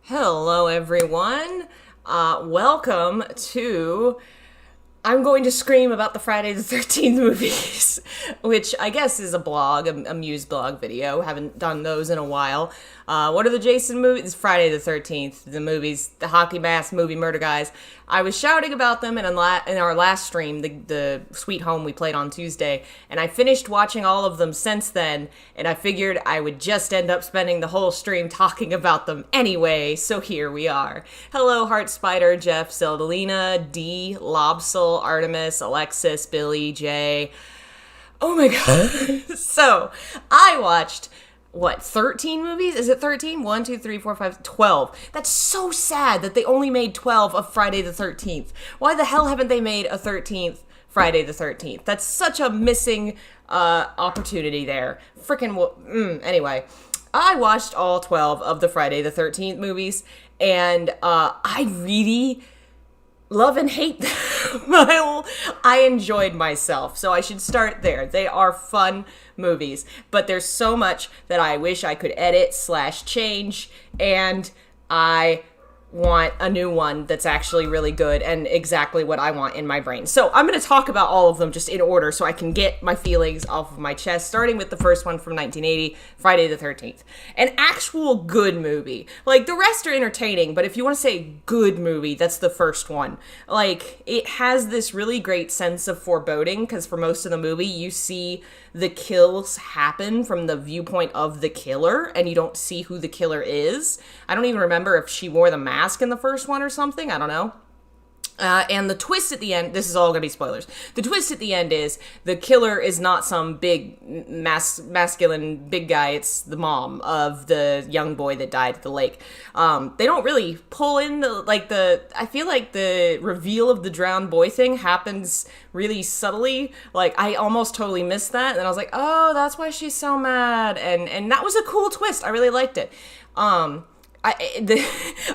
Hello, everyone. Welcome to I'm going to scream about the Friday the 13th movies, which I guess is a blog, a MuseVlog video. Haven't done those in a while. What are the Jason movies? It's Friday the 13th, the movies, the hockey mask movie Murder Guys. I was shouting about them in our last stream, the Sweet Home we played on Tuesday, and I finished watching all of them since then, and I figured I would just end up spending the whole stream talking about them anyway, so here we are. Hello, Heart Spider, Jeff, Zeldalina, D, Lobsel, Artemis, Alexis, Billy, Jay. Oh my god. So, I watched, 13 movies? Is it 13? 1, 2, 3, 4, 5, 12. That's so sad that they only made 12 of Friday the 13th. Why the hell haven't they made a 13th Friday the 13th? That's such a missing opportunity there. Anyway, I watched all 12 of the Friday the 13th movies, and I really love and hate them. I enjoyed myself, so I should start there. They are fun movies, but there's so much that I wish I could edit/change, and I want a new one that's actually really good and exactly what I want in my brain. So I'm going to talk about all of them just in order so I can get my feelings off of my chest, starting with the first one from 1980, Friday the 13th. An actual good movie. Like, the rest are entertaining, but if you want to say good movie, that's the first one. Like, it has this really great sense of foreboding, because for most of the movie, you see the kills happen from the viewpoint of the killer, and you don't see who the killer is. I don't even remember if she wore the mask in the first one or something. I don't know. And the twist at the end, this is all going to be spoilers. The twist at the end is the killer is not some big masculine big guy. It's the mom of the young boy that died at the lake. They don't really pull in I feel like the reveal of the drowned boy thing happens really subtly. Like, I almost totally missed that. And then I was like, oh, that's why she's so mad. And that was a cool twist. I really liked it. I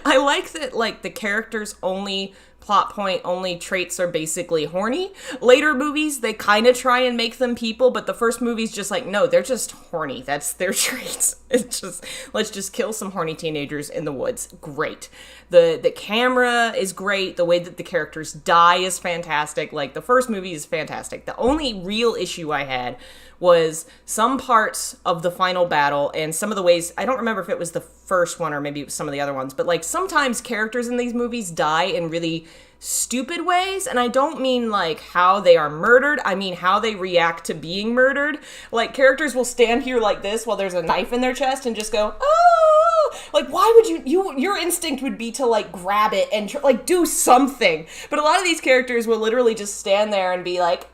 like that, like, the characters' only plot point, only traits are basically horny. Later movies, they kind of try and make them people, but the first movie's just like, no, they're just horny. That's their traits. It's just, let's just kill some horny teenagers in the woods. Great. The camera is great. The way that the characters die is fantastic. Like, the first movie is fantastic. The only real issue I had was some parts of the final battle and some of the ways, I don't remember if it was the first one or maybe it was some of the other ones, but like sometimes characters in these movies die in really stupid ways, and I don't mean like how they are murdered, I mean how they react to being murdered. Like, characters will stand here like this while there's a knife in their chest and just go, oh! Like, why would your instinct would be to like grab it and like do something, but a lot of these characters will literally just stand there and be like,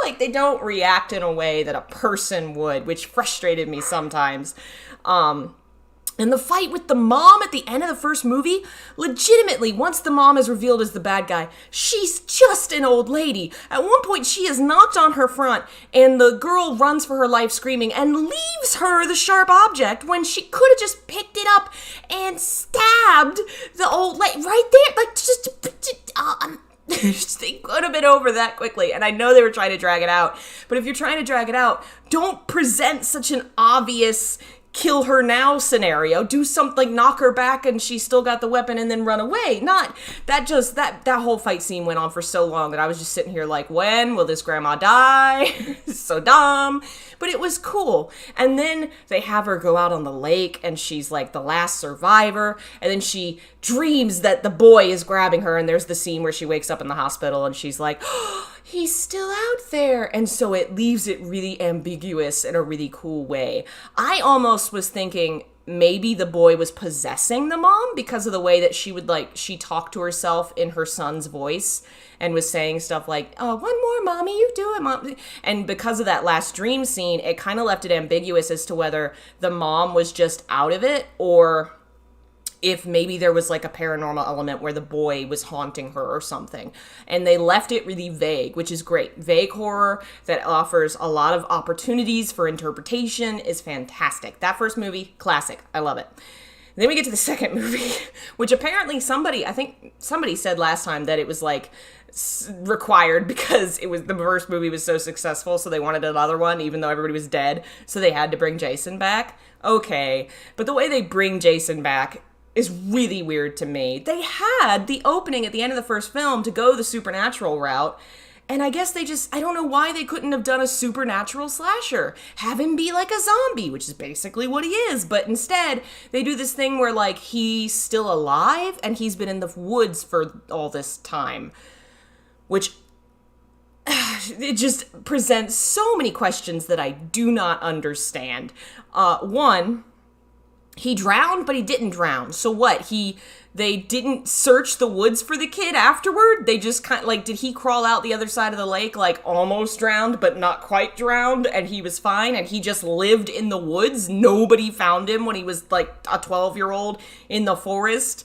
like, they don't react in a way that a person would, which frustrated me sometimes. And the fight with the mom at the end of the first movie, legitimately, once the mom is revealed as the bad guy, she's just an old lady. At one point, she is knocked on her front, and the girl runs for her life screaming and leaves her the sharp object when she could have just picked it up and stabbed the old lady right there. Like, they could have been over that quickly. And I know they were trying to drag it out, but if you're trying to drag it out, don't present such an obvious kill her now scenario. Do something, knock her back and she still got the weapon and then run away. Not that just that whole fight scene went on for so long that I was just sitting here like, when will this grandma die? So dumb. But it was cool. And then they have her go out on the lake and she's like the last survivor. And then she dreams that the boy is grabbing her. And there's the scene where she wakes up in the hospital and she's like, oh, he's still out there. And so it leaves it really ambiguous in a really cool way. I almost was thinking maybe the boy was possessing the mom because of the way that she talked to herself in her son's voice and was saying stuff like, oh, one more, mommy, you do it, mom. And because of that last dream scene, it kind of left it ambiguous as to whether the mom was just out of it or if maybe there was like a paranormal element where the boy was haunting her or something. And they left it really vague, which is great. Vague horror that offers a lot of opportunities for interpretation is fantastic. That first movie, classic. I love it. And then we get to the second movie, which apparently I think somebody said last time that it was like required because the first movie was so successful, so they wanted another one even though everybody was dead, so they had to bring Jason back. Okay, but the way they bring Jason back is really weird to me. They had the opening at the end of the first film to go the supernatural route, and I guess I don't know why they couldn't have done a supernatural slasher. Have him be like a zombie, which is basically what he is, but instead, they do this thing where, like, he's still alive, and he's been in the woods for all this time, which it just presents so many questions that I do not understand. One, he drowned, but he didn't drown. So what? They didn't search the woods for the kid afterward? They just kind of, like, did he crawl out the other side of the lake, like, almost drowned, but not quite drowned, and he was fine, and he just lived in the woods? Nobody found him when he was, like, a 12-year-old in the forest?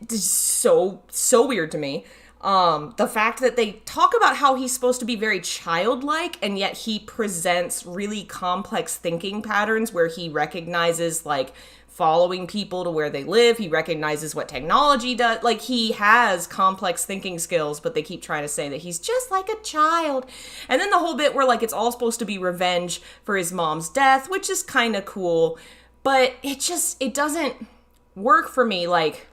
So weird to me. The fact that they talk about how he's supposed to be very childlike, and yet he presents really complex thinking patterns where he recognizes, like, following people to where they live. He recognizes what technology does. Like, he has complex thinking skills, but they keep trying to say that he's just like a child. And then the whole bit where, like, it's all supposed to be revenge for his mom's death, which is kind of cool, but it doesn't work for me. Like,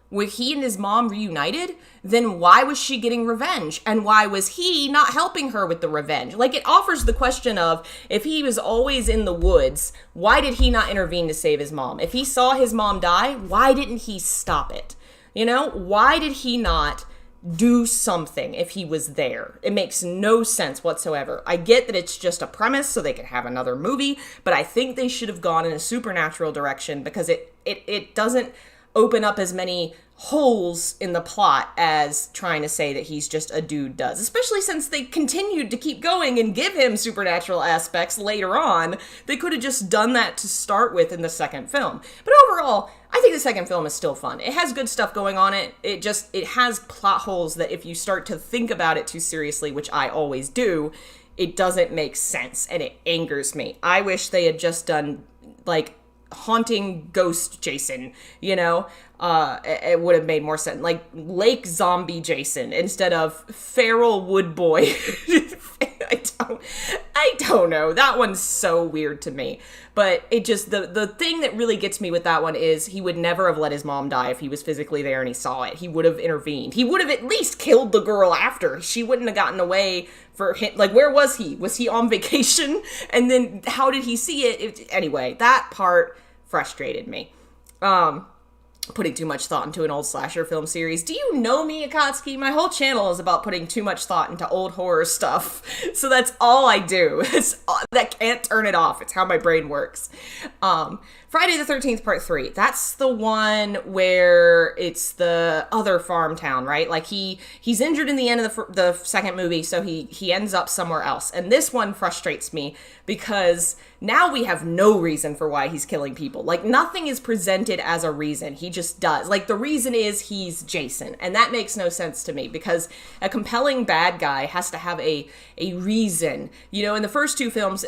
were he and his mom reunited? Then why was she getting revenge? And why was he not helping her with the revenge? Like, it offers the question of, if he was always in the woods, why did he not intervene to save his mom? If he saw his mom die, why didn't he stop it? You know, why did he not do something if he was there? It makes no sense whatsoever. I get that it's just a premise so they could have another movie, but I think they should have gone in a supernatural direction because it doesn't open up as many holes in the plot as trying to say that he's just a dude does, especially since they continued to keep going and give him supernatural aspects later on. They could have just done that to start with in the second film. But overall, I think the second film is still fun. It has good stuff going on it. It has plot holes that if you start to think about it too seriously, which I always do, it doesn't make sense and it angers me. I wish they had just done, like, haunting ghost Jason, you know? It would have made more sense. Like, lake zombie Jason instead of feral wood boy. I don't know. That one's so weird to me. But it just, the thing that really gets me with that one is he would never have let his mom die if he was physically there and he saw it. He would have intervened. He would have at least killed the girl after. She wouldn't have gotten away for him. Like, where was he? Was he on vacation? And then how did he see it? Anyway, that part frustrated me. Putting too much thought into an old slasher film series. Do you know me, Akatsuki? My whole channel is about putting too much thought into old horror stuff. So that's all I do. That can't turn it off. It's how my brain works. Friday the 13th Part 3. That's the one where it's the other farm town, right? Like he's injured in the end of the second movie, so he ends up somewhere else. And this one frustrates me because now we have no reason for why he's killing people. Like, nothing is presented as a reason. He just does. Like, the reason is he's Jason. And that makes no sense to me because a compelling bad guy has to have a reason. You know, in the first two films,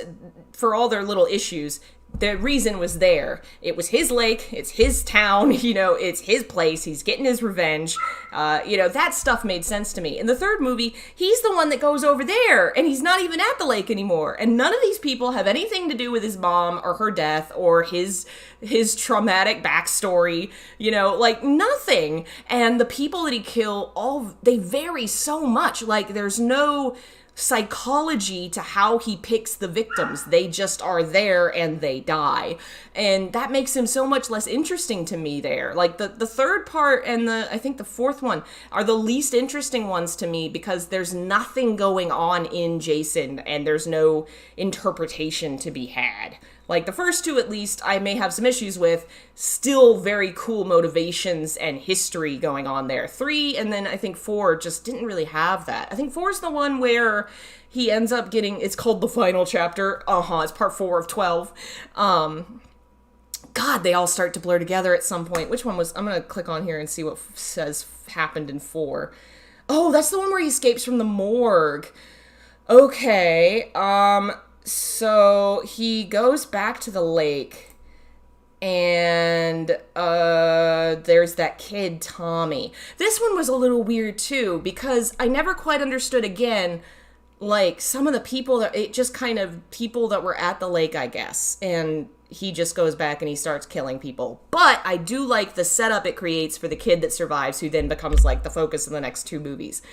for all their little issues, the reason was there. It was his lake, it's his town, you know, it's his place, he's getting his revenge. You know, that stuff made sense to me. In the third movie, he's the one that goes over there, and he's not even at the lake anymore. And none of these people have anything to do with his mom or her death or his traumatic backstory, you know, like nothing. And the people that he killed, they vary so much. Like, there's no psychology to how he picks the victims. They just are there and they die. And that makes him so much less interesting to me there. Like the third part and I think the fourth one are the least interesting ones to me because there's nothing going on in Jason and there's no interpretation to be had. Like, the first two, at least, I may have some issues with. Still very cool motivations and history going on there. 3, and then I think 4 just didn't really have that. I think 4 is the one where he ends up getting, it's called the final chapter. It's part 4 of 12. God, they all start to blur together at some point. Which one was, I'm going to click on here and see what says happened in 4. Oh, that's the one where he escapes from the morgue. Okay, so he goes back to the lake, and there's that kid, Tommy. This one was a little weird, too, because I never quite understood, again, like, some of the people, people that were at the lake, I guess, and he just goes back and he starts killing people. But I do like the setup it creates for the kid that survives, who then becomes, like, the focus of the next two movies.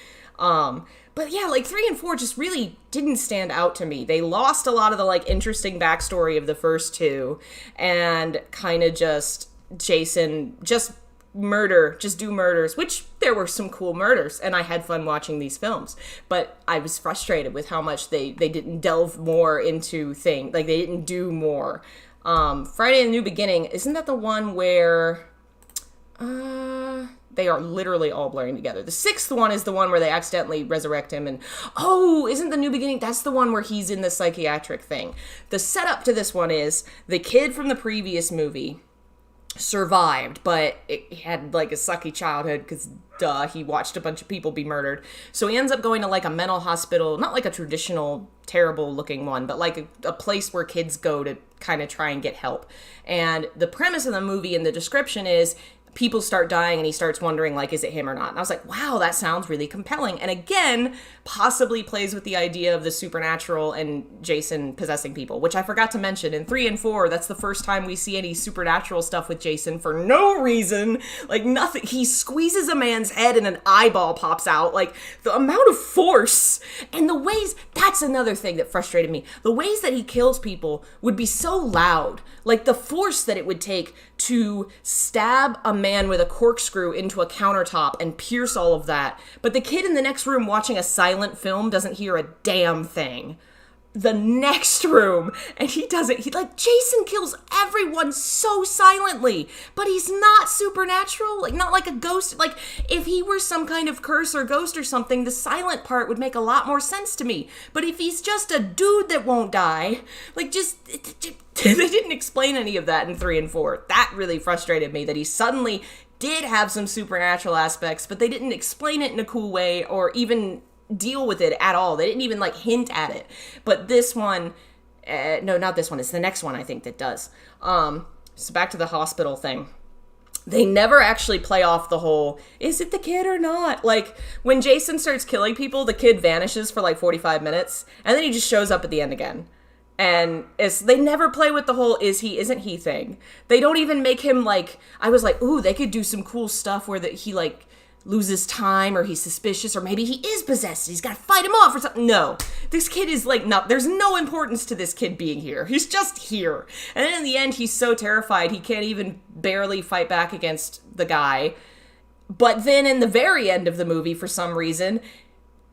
But yeah, like 3 and 4 just really didn't stand out to me. They lost a lot of the like interesting backstory of the first two and kind of just Jason, just do murders, which there were some cool murders and I had fun watching these films. But I was frustrated with how much they didn't delve more into things. Like they didn't do more. Friday the New Beginning, isn't that the one where... they are literally all blurring together. The 6th one is the one where they accidentally resurrect him and... Oh, isn't the New Beginning... That's the one where he's in the psychiatric thing. The setup to this one is the kid from the previous movie survived, but he had like a sucky childhood because he watched a bunch of people be murdered. So he ends up going to like a mental hospital, not like a traditional terrible looking one, but like a place where kids go to kind of try and get help. And the premise of the movie and the description is people start dying and he starts wondering, like, is it him or not? And I was like, wow, that sounds really compelling. And again, possibly plays with the idea of the supernatural and Jason possessing people, which I forgot to mention. In 3 and 4, that's the first time we see any supernatural stuff with Jason for no reason. Like, nothing. He squeezes a man's head and an eyeball pops out. Like, the amount of force and the ways, that's another thing that frustrated me. The ways that he kills people would be so loud. Like, the force that it would take to stab a man with a corkscrew into a countertop and pierce all of that. But the kid in the next room watching a silent film doesn't hear a damn thing. The next room, and Jason kills everyone so silently, but he's not supernatural, like not like a ghost. Like if he were some kind of curse or ghost or something, the silent part would make a lot more sense to me. But if he's just a dude that won't die, like they didn't explain any of that in 3 and 4. That really frustrated me, that he suddenly did have some supernatural aspects, but they didn't explain it in a cool way or even deal with it at all. They didn't even like hint at it. But this one, no, not this one. It's the next one I think that does. So back to the hospital thing. They never actually play off the whole, is it the kid or not? Like, when Jason starts killing people, the kid vanishes for like 45 minutes, and then he just shows up at the end again. And they never play with the whole is he, isn't he thing. They don't even make him like, I was like, ooh, they could do some cool stuff where he like loses time or he's suspicious or maybe he is possessed. He's got to fight him off or something. No, this kid is like, no, there's no importance to this kid being here. He's just here. And then in the end, he's so terrified he can't even barely fight back against the guy. But then in the very end of the movie, for some reason,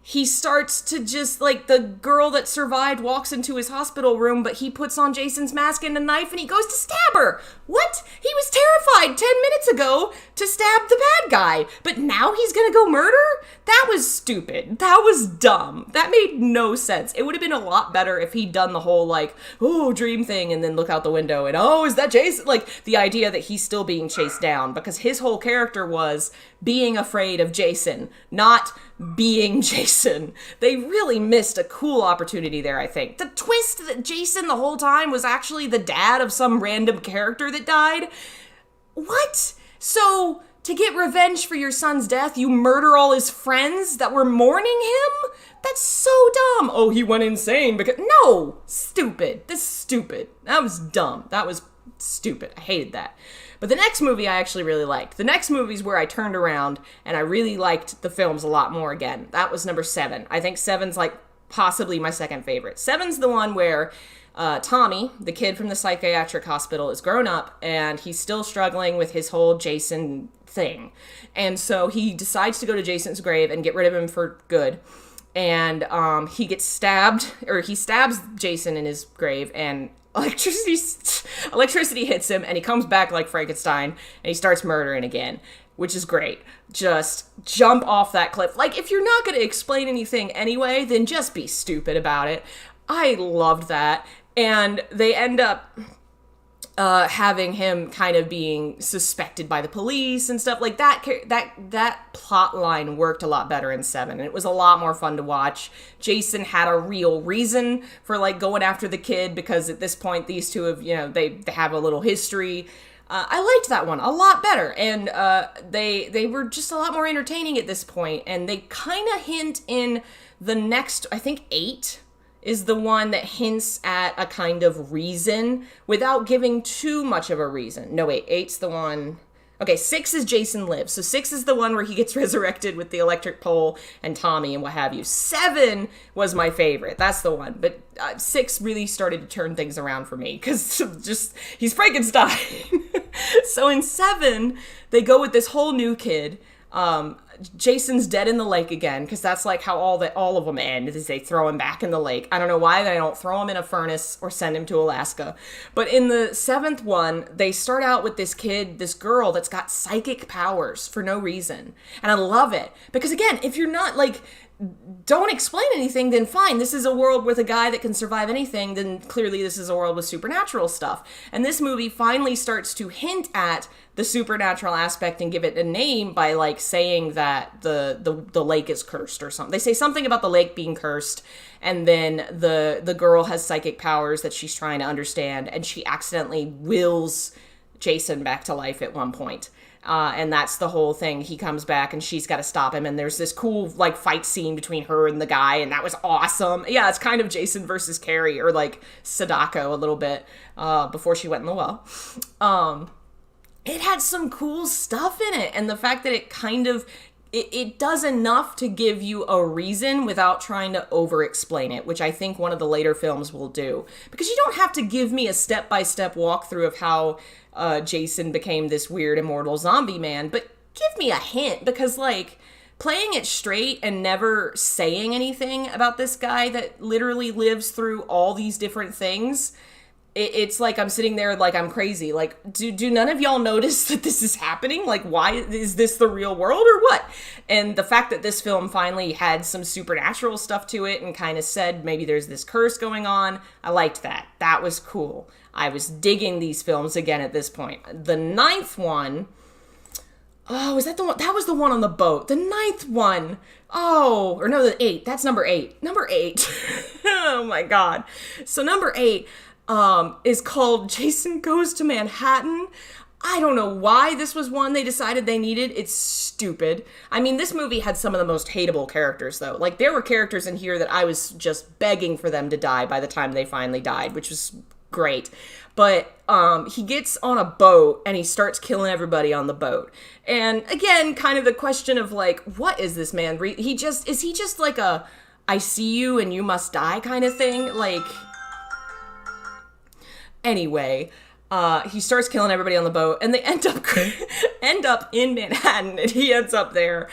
he starts to just, like, the girl that survived walks into his hospital room, but he puts on Jason's mask and a knife and he goes to stab her. What? He was terrified 10 minutes ago to stab the bad guy, but now he's gonna go murder? That was stupid. That was dumb. That made no sense. It would have been a lot better if he'd done the whole, like, oh, dream thing, and then look out the window and, oh, is that Jason? Like, the idea that he's still being chased down, because his whole character was being afraid of Jason, not being Jason. They really missed a cool opportunity there, I think. The twist that Jason the whole time was actually the dad of some random character that died. What? So, to get revenge for your son's death, you murder all his friends that were mourning him? That's so dumb. Oh, he went insane because... No! Stupid. This is stupid. That was dumb. That was stupid. I hated that. But the next movie I actually really liked. The next movie's where I turned around and I really liked the films a lot more again. That was number 7. I think 7's like possibly my second favorite. 7's the one where Tommy, the kid from the psychiatric hospital, is grown up and he's still struggling with his whole Jason thing. And so he decides to go to Jason's grave and get rid of him for good. And he gets stabbed, or he stabs Jason in his grave, and electricity hits him, and he comes back like Frankenstein, and he starts murdering again, which is great. Just jump off that cliff. Like, if you're not going to explain anything anyway, then just be stupid about it. I loved that. And they end up having him kind of being suspected by the police and stuff like that. That plot line worked a lot better in 7, and it was a lot more fun to watch. Jason had a real reason for like going after the kid, because at this point these two have, they have a little history. I liked that one a lot better, and they were just a lot more entertaining at this point, and they kind of hint in the next, I think 8 is the one that hints at a kind of reason without giving too much of a reason. No, wait, 8's the one... Okay, 6 is Jason Lives. So 6 is the one where he gets resurrected with the electric pole and Tommy and what have you. 7 was my favorite. That's the one. But 6 really started to turn things around for me, because just, he's Frankenstein. So in 7, they go with this whole new kid. Jason's dead in the lake again, because that's like how all of them end, is they throw him back in the lake. I don't know why they don't throw him in a furnace or send him to Alaska. But in the 7th one, they start out with this girl that's got psychic powers for no reason. And I love it. Because again, if you're not like, don't explain anything, then fine. This is a world with a guy that can survive anything, then clearly this is a world with supernatural stuff. And this movie finally starts to hint at the supernatural aspect and give it a name by like saying that the lake is cursed or something. They say something about the lake being cursed, and then the girl has psychic powers that she's trying to understand, and she accidentally wills Jason back to life at one point. And that's the whole thing. He comes back and she's got to stop him, and there's this cool like fight scene between her and the guy, and that was awesome. Yeah, it's kind of Jason versus Carrie, or like Sadako a little bit, before she went in the well. It had some cool stuff in it, and the fact that it kind of it does enough to give you a reason without trying to over-explain it, which I think one of the later films will do. Because you don't have to give me a step-by-step walkthrough of how Jason became this weird immortal zombie man, but give me a hint, because, like, playing it straight and never saying anything about this guy that literally lives through all these different things... It's like I'm sitting there like I'm crazy. Like, do none of y'all notice that this is happening? Like, why is this the real world or what? And the fact that this film finally had some supernatural stuff to it and kind of said maybe there's this curse going on, I liked that. That was cool. I was digging these films again at this point. The 9th one... Oh, is that the one? That was the one on the boat. The 9th one. Oh, or no, the 8. That's number 8. Number 8. Oh my God. So number 8... is called Jason Goes to Manhattan. I don't know why this was one they decided they needed. It's stupid. I mean, this movie had some of the most hateable characters, though. Like, there were characters in here that I was just begging for them to die by the time they finally died, which was great. But he gets on a boat and he starts killing everybody on the boat. And again, kind of the question of like, what is this man? Is he just like a I see you and you must die kind of thing? Like... Anyway, he starts killing everybody on the boat, and they end up in Manhattan, and he ends up there.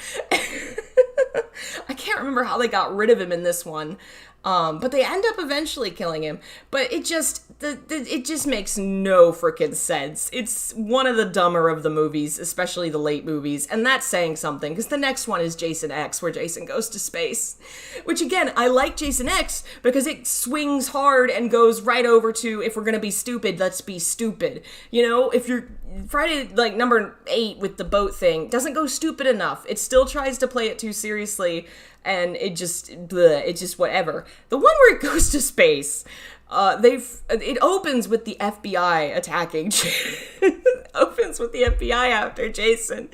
I can't remember how they got rid of him in this one. But they end up eventually killing him. But it just makes no freaking sense. It's one of the dumber of the movies, especially the late movies. And that's saying something, because the next one is Jason X, where Jason goes to space. Which, again, I like Jason X because it swings hard and goes right over to, if we're going to be stupid, let's be stupid. You know, if you're... Friday, like, number 8 with the boat thing doesn't go stupid enough. It still tries to play it too seriously, and it just, bleh, it's just whatever. The one where it goes to space, it opens with the FBI attacking opens with the FBI after Jason,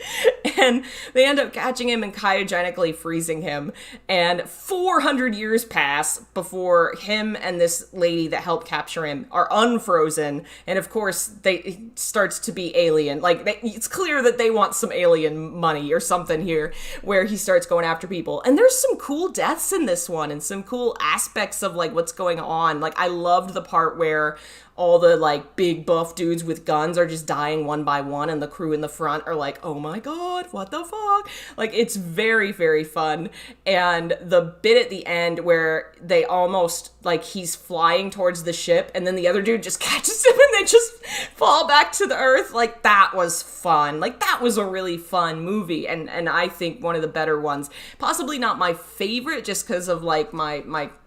and they end up catching him and cryogenically freezing him, and 400 years pass before him and this lady that helped capture him are unfrozen, and of course it starts to be alien. Like, it's clear that they want some alien money or something here, where he starts going after people, and there's some cool deaths in this one, and some cool aspects of, like, what's going on. Like, I loved the part where all the, like, big buff dudes with guns are just dying one by one, and the crew in the front are like, oh my god, what the fuck? Like, it's very, very fun. And the bit at the end where they almost, like, he's flying towards the ship, and then the other dude just catches him, and they just fall back to the earth, like, that was fun. Like, that was a really fun movie, and I think one of the better ones. Possibly not my favorite, just because of, like,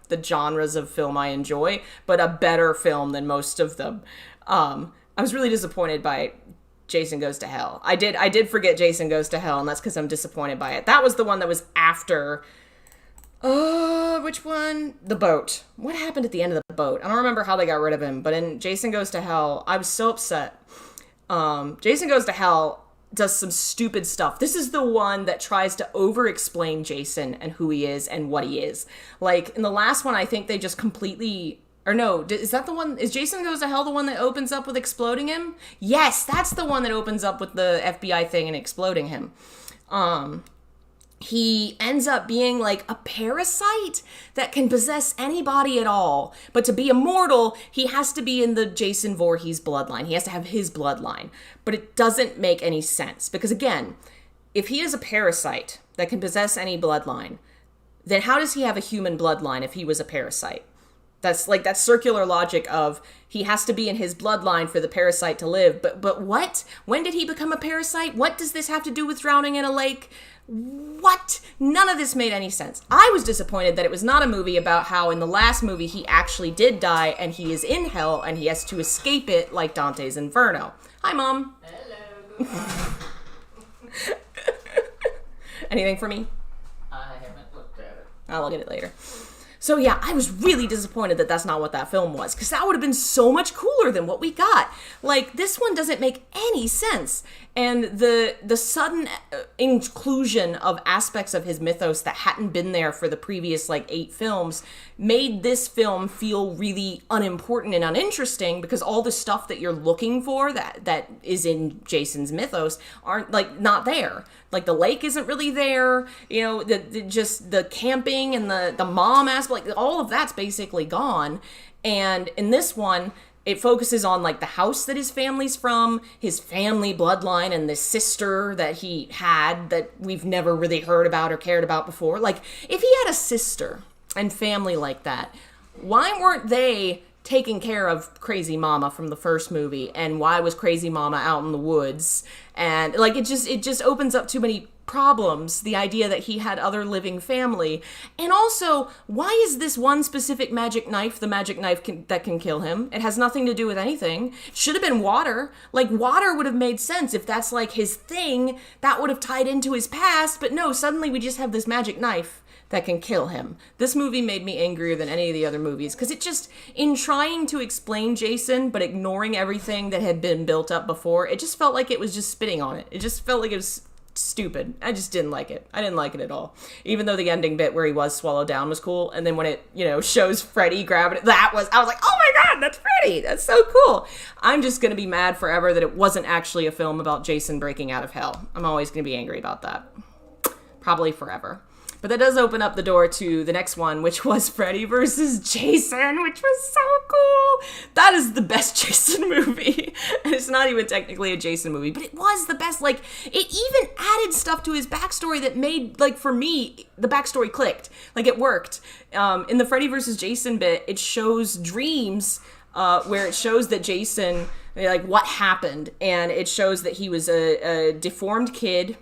the genres of film I enjoy, but a better film than most of them. I was really disappointed by Jason Goes to Hell. I did forget Jason Goes to Hell, and that's because I'm disappointed by it. That was the one that was after... which one? The boat. What happened at the end of the boat? I don't remember how they got rid of him, but in Jason Goes to Hell, I was so upset. Jason Goes to Hell does some stupid stuff. This is the one that tries to over-explain Jason and who he is and what he is. Like, in the last one, I think they just completely... Or no, is that the one... Is Jason Goes to Hell the one that opens up with exploding him? Yes, that's the one that opens up with the FBI thing and exploding him. He ends up being like a parasite that can possess anybody at all. But to be immortal, he has to be in the Jason Voorhees bloodline. He has to have his bloodline. But it doesn't make any sense. Because again, if he is a parasite that can possess any bloodline, then how does he have a human bloodline if he was a parasite? That's like that circular logic of he has to be in his bloodline for the parasite to live. But what? When did he become a parasite? What does this have to do with drowning in a lake? What? None of this made any sense. I was disappointed that it was not a movie about how in the last movie he actually did die and he is in hell and he has to escape it like Dante's Inferno. Hi, Mom. Hello. Anything for me? I haven't looked at it. I'll look at it later. So yeah, I was really disappointed that that's not what that film was, because that would have been so much cooler than what we got. Like, this one doesn't make any sense. And the sudden inclusion of aspects of his mythos that hadn't been there for the previous, like, 8 films made this film feel really unimportant and uninteresting, because all the stuff that you're looking for that is in Jason's mythos aren't, like, not there. Like, the lake isn't really there, you know, just the camping and the mom aspect, like, all of that's basically gone. And in this one, it focuses on, like, the house that his family's from, his family bloodline, and the sister that he had that we've never really heard about or cared about before. Like, if he had a sister and family like that, why weren't they taking care of Crazy Mama from the first movie? And why was Crazy Mama out in the woods? And, like, it just opens up too many problems, the idea that he had other living family. And also, why is this one specific magic knife the magic knife that can kill him? It has nothing to do with anything. It should have been water. Like, water would have made sense if that's, like, his thing. That would have tied into his past. But no, suddenly we just have this magic knife that can kill him. This movie made me angrier than any of the other movies, because it just, in trying to explain Jason but ignoring everything that had been built up before, it just felt like it was just spitting on it. It just felt like it was stupid. I just didn't like it. I didn't like it at all. Even though the ending bit where he was swallowed down was cool, and then when it, you know, shows Freddy grabbing it, I was like, oh my god, that's Freddy! That's so cool! I'm just gonna be mad forever that it wasn't actually a film about Jason breaking out of hell. I'm always gonna be angry about that. Probably forever. But that does open up the door to the next one, which was Freddy versus Jason, which was so cool. That is the best Jason movie. And it's not even technically a Jason movie, but it was the best. Like, it even added stuff to his backstory that made, like, for me, the backstory clicked. Like, it worked. In the Freddy versus Jason bit, it shows dreams where it shows that Jason, like, what happened. And it shows that he was a deformed kid.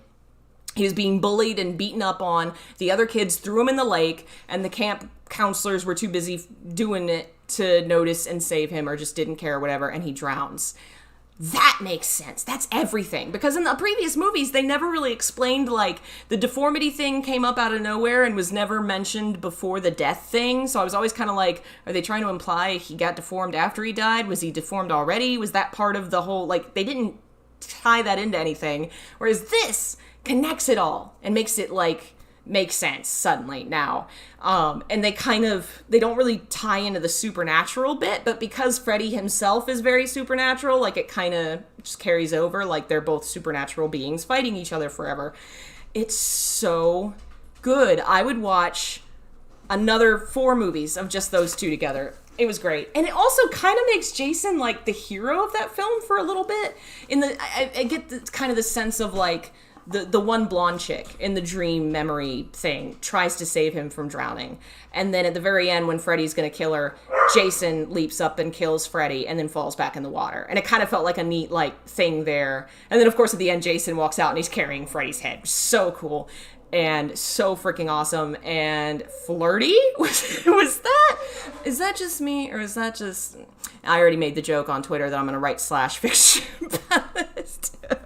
He was being bullied and beaten up on. The other kids threw him in the lake, and the camp counselors were too busy doing it to notice and save him, or just didn't care or whatever, and he drowns. That makes sense. That's everything. Because in the previous movies, they never really explained, like, the deformity thing came up out of nowhere and was never mentioned before the death thing. So I was always kind of like, are they trying to imply he got deformed after he died? Was he deformed already? Was that part of the whole, like, they didn't tie that into anything. Whereas this connects it all and makes it, like, make sense suddenly now. And they don't really tie into the supernatural bit, but because Freddy himself is very supernatural, like, it kind of just carries over, like they're both supernatural beings fighting each other forever. It's so good. I would watch another 4 movies of just those two together. It was great. And it also kind of makes Jason, like, the hero of that film for a little bit. I get kind of the sense of, like, the one blonde chick in the dream memory thing tries to save him from drowning. And then at the very end, when Freddy's going to kill her, Jason leaps up and kills Freddy and then falls back in the water. And it kind of felt like a neat, like, thing there. And then, of course, at the end, Jason walks out and he's carrying Freddy's head. So cool. And so freaking awesome and flirty. Is that just me, or is that just... I already made the joke on Twitter that I'm going to write /fiction about this too.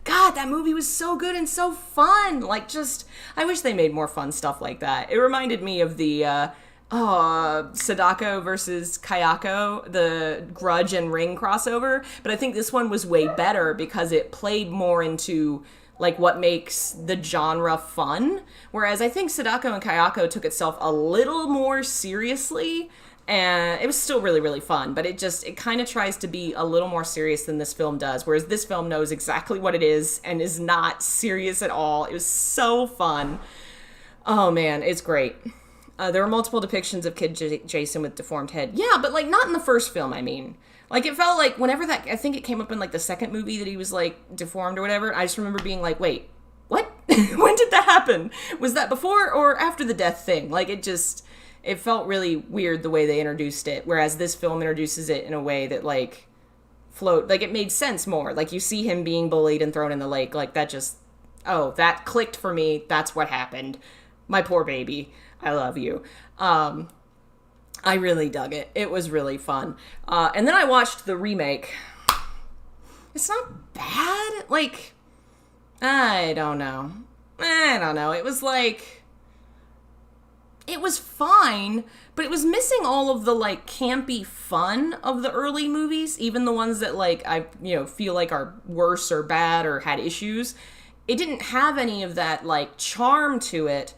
God, that movie was so good and so fun. Like, just, I wish they made more fun stuff like that. It reminded me of the Sadako versus Kayako, the Grudge and Ring crossover. But I think this one was way better because it played more into, like, what makes the genre fun. Whereas I think Sadako and Kayako took itself a little more seriously. And it was still really, really fun, but it kind of tries to be a little more serious than this film does, whereas this film knows exactly what it is and is not serious at all. It was so fun. Oh, man, it's great. There were multiple depictions of Kid Jason with deformed head. Yeah, but, like, not in the first film, I mean. Like, it felt like whenever I think it came up in, like, the second movie that he was, like, deformed or whatever, I just remember being like, wait, what? When did that happen? Was that before or after the death thing? Like, it felt really weird the way they introduced it, whereas this film introduces it in a way that, like, it made sense more. Like, you see him being bullied and thrown in the lake, like, that clicked for me. That's what happened. My poor baby. I love you. I really dug it. It was really fun. And then I watched the remake. It's not bad. Like, I don't know. It was like... It was fine, but it was missing all of the, like, campy fun of the early movies, even the ones that, like, I, feel like are worse or bad or had issues. It didn't have any of that, like, charm to it,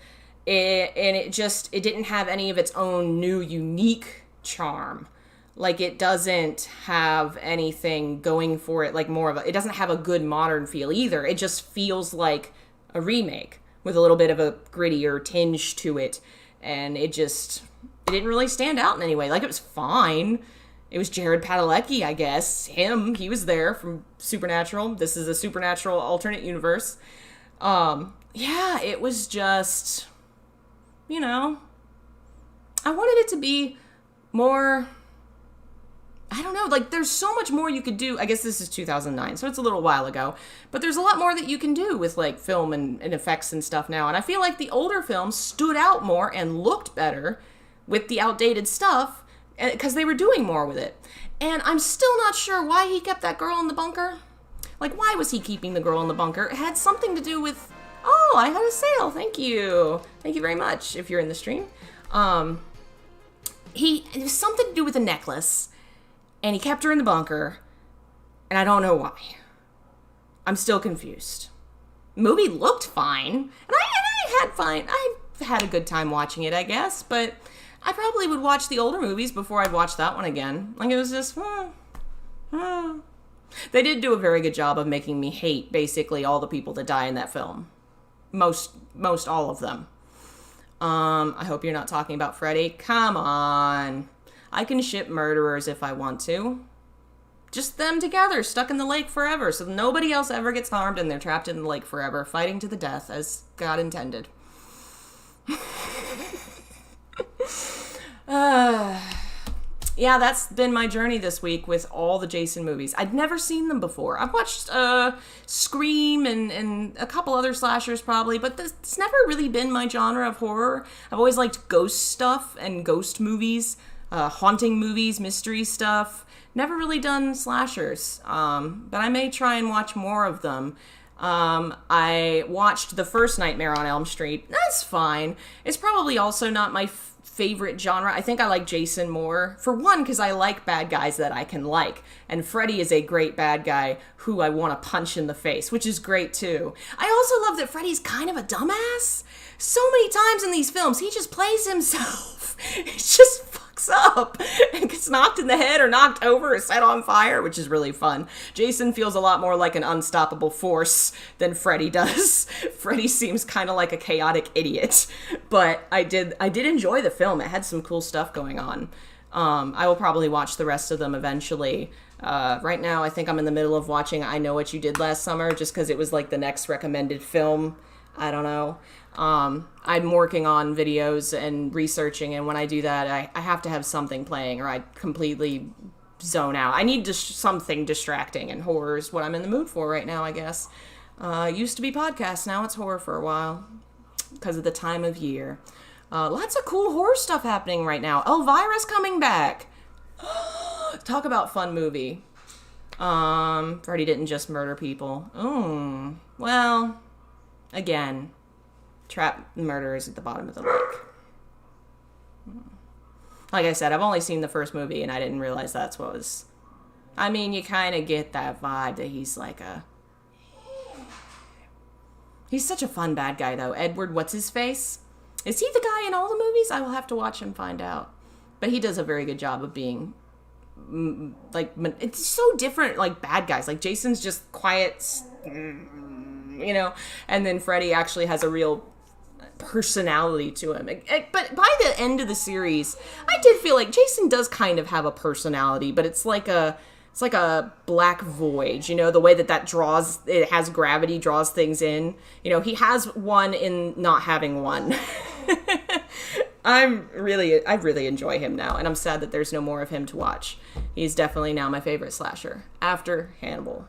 and it didn't have any of its own new, unique charm. Like, it doesn't have anything going for it, like, it doesn't have a good modern feel either. It just feels like a remake with a little bit of a grittier tinge to it. And it didn't really stand out in any way. Like, it was fine. It was Jared Padalecki, I guess. He was there from Supernatural. This is a Supernatural alternate universe. Yeah, it was just, I wanted it to be more, I don't know, like, there's so much more you could do. I guess this is 2009, so it's a little while ago. But there's a lot more that you can do with, like, film and effects and stuff now. And I feel like the older films stood out more and looked better with the outdated stuff because they were doing more with it. And I'm still not sure why he kept that girl in the bunker. Like, why was he keeping the girl in the bunker? It had something to do with, I had a sale. Thank you. Thank you very much if you're in the stream. It was something to do with a necklace. And he kept her in the bunker, and I don't know why. I'm still confused. The movie looked fine, and I had a good time watching it, I guess, but I probably would watch the older movies before I'd watch that one again. Like, it was just, They did do a very good job of making me hate basically all the people that die in that film. Most all of them. I hope you're not talking about Freddy. Come on. I can ship murderers if I want to. Just them together, stuck in the lake forever, so nobody else ever gets harmed and they're trapped in the lake forever, fighting to the death as God intended. Yeah, that's been my journey this week with all the Jason movies. I'd never seen them before. I've watched Scream and a couple other slashers probably, but it's never really been my genre of horror. I've always liked ghost stuff and ghost movies, haunting movies, mystery stuff. Never really done slashers, but I may try and watch more of them. I watched the first Nightmare on Elm Street. That's fine. It's probably also not my favorite genre. I think I like Jason more. For one, because I like bad guys that I can like. And Freddy is a great bad guy who I want to punch in the face, which is great too. I also love that Freddy's kind of a dumbass. So many times in these films, he just plays himself. He just fucks up and gets knocked in the head or knocked over or set on fire, which is really fun. Jason feels a lot more like an unstoppable force than Freddy does. Freddy seems kind of like a chaotic idiot, but I did enjoy the film. It had some cool stuff going on. I will probably watch the rest of them eventually. Right now, I think I'm in the middle of watching I Know What You Did Last Summer, just because it was like the next recommended film. I don't know. I'm working on videos and researching, and when I do that, I have to have something playing or I completely zone out. I need something distracting, and horror is what I'm in the mood for right now, I guess. Used to be podcasts, now it's horror for a while because of the time of year. Lots of cool horror stuff happening right now. Elvira's coming back. Talk about fun movie. Freddy didn't just murder people. Well, again, trap murderers at the bottom of the lake. Like I said, I've only seen the first movie and I didn't realize that's what was... I mean, you kind of get that vibe that he's like a... He's such a fun bad guy, though. Edward What's-His-Face? Is he the guy in all the movies? I will have to watch and find out. But he does a very good job of being... like, it's so different, like, bad guys. Like, Jason's just quiet, you know? And then Freddy actually has a real personality to him. But by the end of the series, I did feel like Jason does kind of have a personality, but it's like a black void, you know, the way that draws, it has gravity, draws things in. You know, he has one in not having one. I really enjoy him now, and I'm sad that there's no more of him to watch. He's definitely now my favorite slasher, after Hannibal.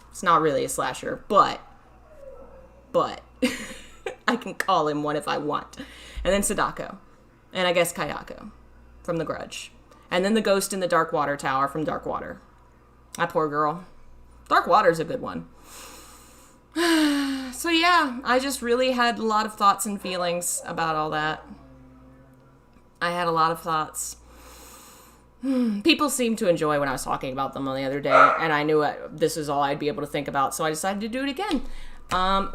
It's not really a slasher, but I can call him one if I want. And then Sadako, and I guess Kayako from The Grudge. And then the ghost in the Dark Water Tower from Dark Water. That poor girl. Dark Water's a good one. So yeah, I just really had a lot of thoughts and feelings about all that. I had a lot of thoughts. People seemed to enjoy when I was talking about them on the other day, and I knew this is all I'd be able to think about, so I decided to do it again.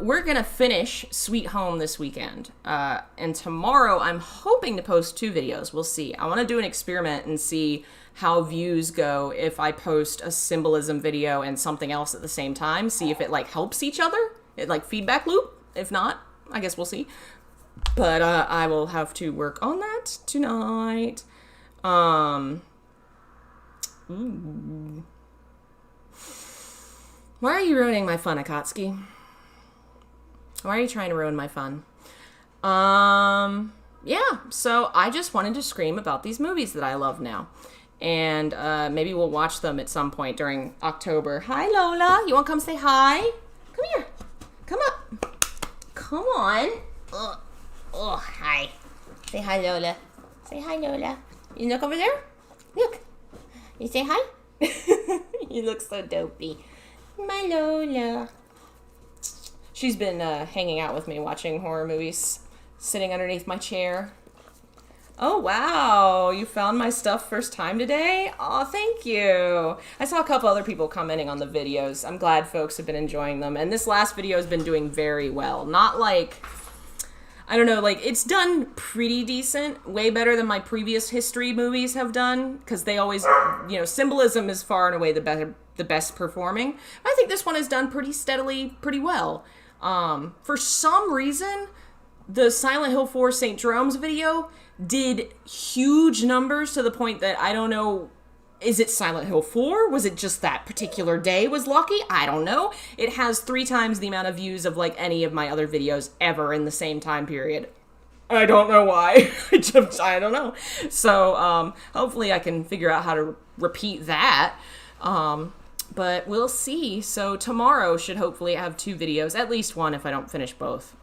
We're going to finish Sweet Home this weekend, and tomorrow I'm hoping to post 2 videos. We'll see. I want to do an experiment and see how views go if I post a symbolism video and something else at the same time, see if it, like, helps each other, feedback loop. If not, I guess we'll see. But I will have to work on that tonight. Ooh. Why are you ruining my fun, Akatsuki? Why are you trying to ruin my fun? Yeah, so I just wanted to scream about these movies that I love now. And maybe we'll watch them at some point during October. Hi, Lola. You want to come say hi? Come here. Come up. Come on. Hi. Say hi, Lola. Say hi, Lola. You look over there? Look. You say hi? You look so dopey. My Lola. She's been hanging out with me watching horror movies, sitting underneath my chair. Oh, wow. You found my stuff first time today? Oh, thank you. I saw a couple other people commenting on the videos. I'm glad folks have been enjoying them. And this last video has been doing very well. Not like... I don't know, like, it's done pretty decent, way better than my previous history movies have done, because they always, you know, symbolism is far and away the best performing. I think this one has done pretty steadily, pretty well. For some reason, the Silent Hill 4 St. Jerome's video did huge numbers to the point that I don't know, is it Silent Hill 4? Was it just that particular day was lucky? I don't know. It has 3 times the amount of views of like any of my other videos ever in the same time period. I don't know why. I don't know. So hopefully I can figure out how to repeat that. But we'll see. So tomorrow should hopefully have 2 videos, at least one if I don't finish both.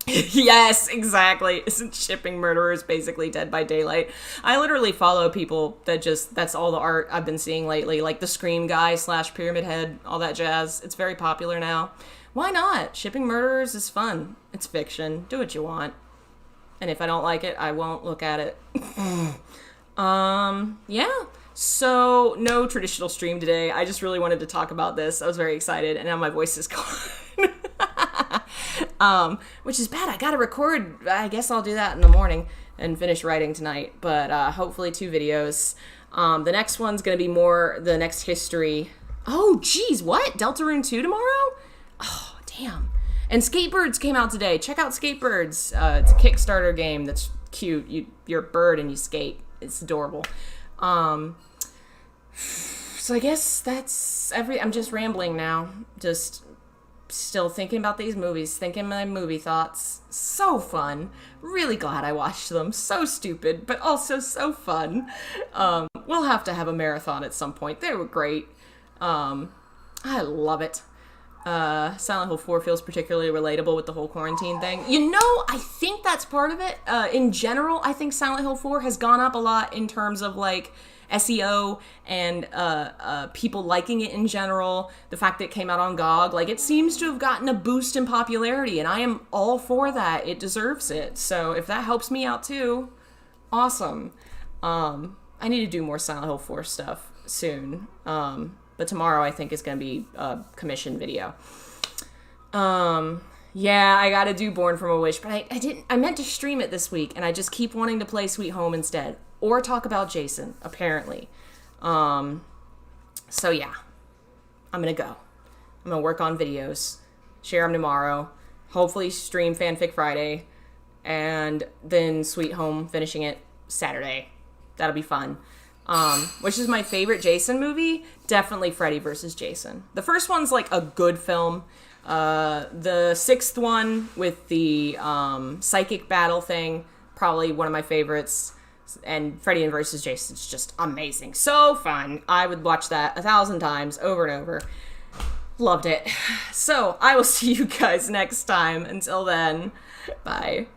Yes, exactly. Isn't shipping murderers basically Dead by Daylight? I literally follow people that that's all the art I've been seeing lately, like the Scream guy / Pyramid Head, all that jazz. It's very popular now. Why not? Shipping murderers is fun. It's fiction. Do what you want. And if I don't like it, I won't look at it. Yeah. So, no traditional stream today. I just really wanted to talk about this. I was very excited, and now my voice is gone. Which is bad. I gotta record. I guess I'll do that in the morning and finish writing tonight. But hopefully 2 videos. The next one's gonna be more the next history. Oh, geez, what? Deltarune 2 tomorrow? Oh, damn. And Skatebirds came out today. Check out Skatebirds. It's a Kickstarter game that's cute. You're a bird and you skate. It's adorable. So I guess that's I'm just rambling now. Just still thinking about these movies, thinking my movie thoughts. So fun. Really glad I watched them. So stupid, but also so fun. We'll have to have a marathon at some point. They were great. I love it. Silent Hill 4 feels particularly relatable with the whole quarantine thing. You know, I think that's part of it. In general, I think Silent Hill 4 has gone up a lot in terms of like SEO and people liking it in general. The fact that it came out on GOG, like it seems to have gotten a boost in popularity, and I am all for that. It deserves it. So if that helps me out too, awesome. I need to do more Silent Hill 4 stuff soon. But tomorrow I think is going to be a commission video. Yeah, I got to do Born from a Wish, but I meant to stream it this week, and I just keep wanting to play Sweet Home instead. Or talk about Jason, apparently. So yeah, I'm going to go. I'm going to work on videos, share them tomorrow, hopefully stream Fanfic Friday, and then Sweet Home, finishing it Saturday. That'll be fun. Which is my favorite Jason movie? Definitely Freddy vs. Jason. The first one's like a good film. The 6th one with the psychic battle thing, probably one of my favorites. And Freddy vs. Jason's just amazing. So fun. I would watch that 1,000 times over and over. Loved it. So I will see you guys next time. Until then, bye.